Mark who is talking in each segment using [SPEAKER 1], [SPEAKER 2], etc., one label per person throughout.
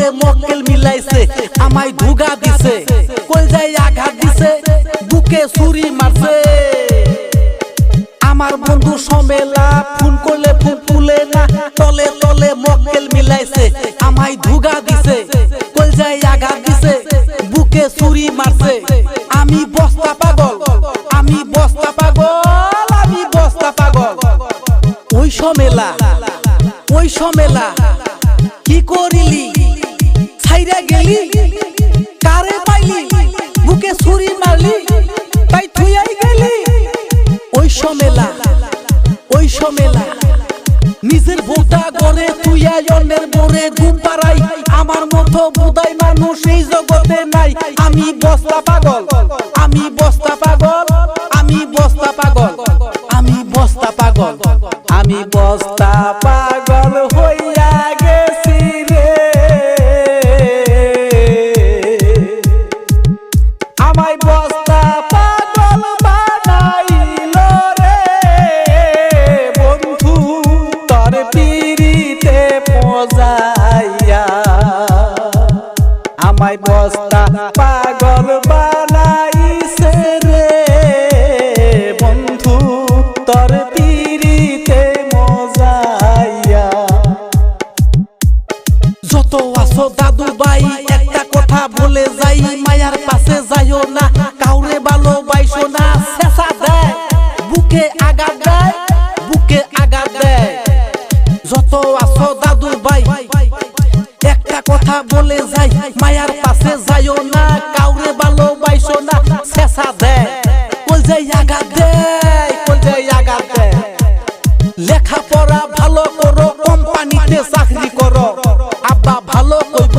[SPEAKER 1] তলে মক্কেল মিলাইছে আমায় ধুগা দিছে কলজায় আঘাত দিছে বুকে ছুরি মারছে আমার বন্ধু সমেলা ফোন করলে ফোন তুলে না তলে তলে মক্কেল মিলাইছে আমায় ধুগা দিছে কলজায় আঘাত দিছে বুকে ছুরি মারছে আমি বস্তা পাগল আমি বস্তা পাগল আমি বস্তা পাগল ওই সমেলা কি করিলি ছাইরা গেলি কারে পাইলি বুকে ছুরি মারলি তাই থুইয়াই গেলি ওই সমেলা নিজের ভোটা গড়ে তুইয়া অন্যের মোরে ঘুম পাড়াই আমার মতো বুদাই মানুষ এই জগতে নাই আমি বস্তা পাগল আমি বস্তা পাগল আমি বস্তা পাগল আমি বস্তা পাগল আমি বস্তা পাগল হইয়া গেছি রে আমায় বস্তা পাগল বানাইল রে বন্ধু তোর পিরিতে পজাইয়া আমায় বস্তা পাগল বানাইছে রে বন্ধু তোর পিরিতে মজাইয়া যত আসো দাদু ভাই একটা কথা বলে যাই মায়ার পাশে যাইও না কাউরে ভালোবাসো না শেষা দেয় বুকে আঘাত দেয় বুকে আঘাত দেয় যত আসো দাদু ভাই একটা কথা বলে যাই মায়ার পাশে যাইও না কাউরে ভালোবাসো না শেষা দেয় কলজায় আঘাত দেয় কলজায় আঘাত দেয় লেখাপড়া ভালো করো কোম্পানিতে চাকরি করো আব্বা ভালো কইব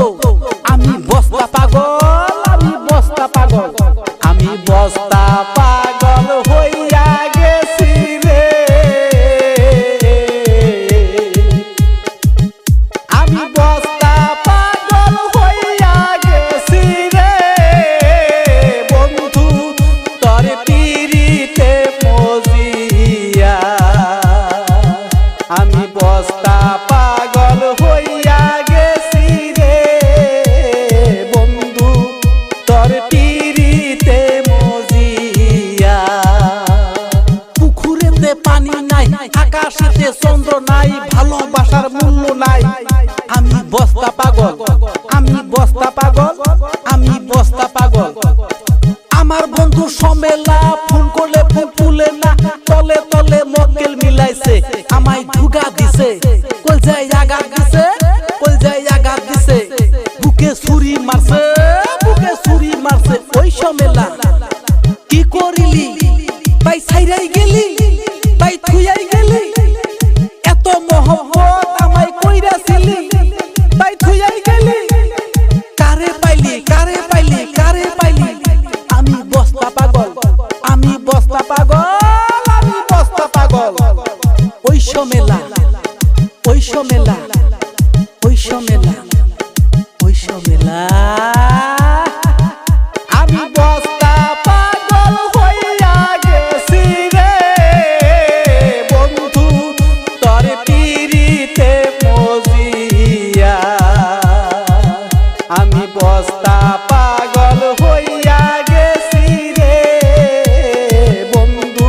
[SPEAKER 1] আমি বস্তা পাগল আমি বস্তা পাগল আমি বস্তা পাগল হইয়া গেছি রে আমি বস্তা পাগল হইয়া গেছি রে বন্ধু তোর পিরিতে মজিয়া আমি বস্তা পাগল হইয়া গেছি রে বন্ধু তোর পিরিতে মজিয়া পুকুরেতে পানি নাই আকাশেতে চন্দ্র নাই ভালোবাসার মূল্য নাই আমি বস্তা পাগল আমি বস্তা পাগল আমি বস্তা পাগল আমার বন্ধু সমেলা ফোন করলে ফোন তুলে না তলে তলে মক্কেল মিলাইছে আমায় ধুগা দিছে কলজায় আঘাত দিছে কলজায় আঘাত দিছে বুকে ছুরি মারছে বুকে ছুরি মারছে ওই সমেলা কি করিলি তাই ছাইরাই গেলি তাই থুইয়াই গেলি এত মহব্বত আমায় কইরাছিলি তাই থুইয়াই গেলি কারে পাইলি কারে পাইলি কারে পাইলি আমি বস্তা পাগল আমি বস্তা পাগল আমি বস্তা পাগল ওই সমেলা ওই সমেলা ওই সমেলা ওই সমেলা আমি বস্তা পাগল হইয়া গেছি রে বন্ধু তোর পিরিতে মজিয়া আমি বস্তা পাগল হইয়া গেছি রে বন্ধু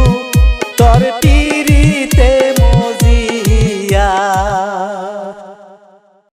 [SPEAKER 1] তোর